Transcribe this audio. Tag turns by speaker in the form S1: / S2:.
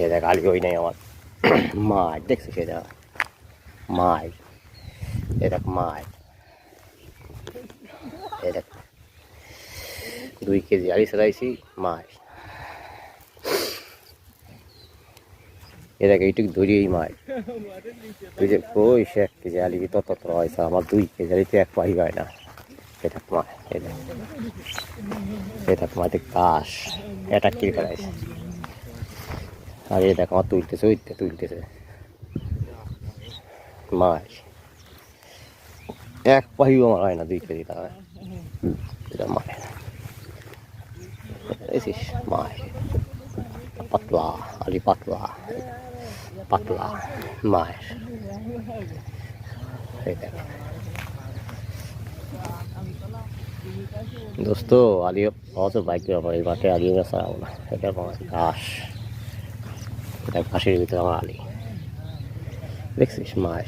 S1: এ দেখ আলি ওই নাই আমার মাছ দেখছো সেটা মাছ এ দেখ মাছ এ দেখ 2 কেজি আলি চালাইছি মাছ এ দেখ এইটুকু ধরিয়েই মাছ তুই যে কই সে 1 কেজি আলি তত হয়েছে আমার 2 কেজি আলিতে 1 পাই হয় না এটা মাছ এটা মাঠে কাশ এটা কি করাইছে আর এ দেখ আমার তুলতেছে মাছ 1 পাইও আমার হয় না 2 কেজি টাকা এটা মাছ এসিস মাছ পাতলা আলি পাতলা মাছ এই দেখ দোস্ত আলিও পাওয়া বাইক ব্যাপার এই মাঠে আলিও ছাড়াবো না এটা ঘাস এটা ঘাসের ভিতরে আমার আলি দেখছিস মাছ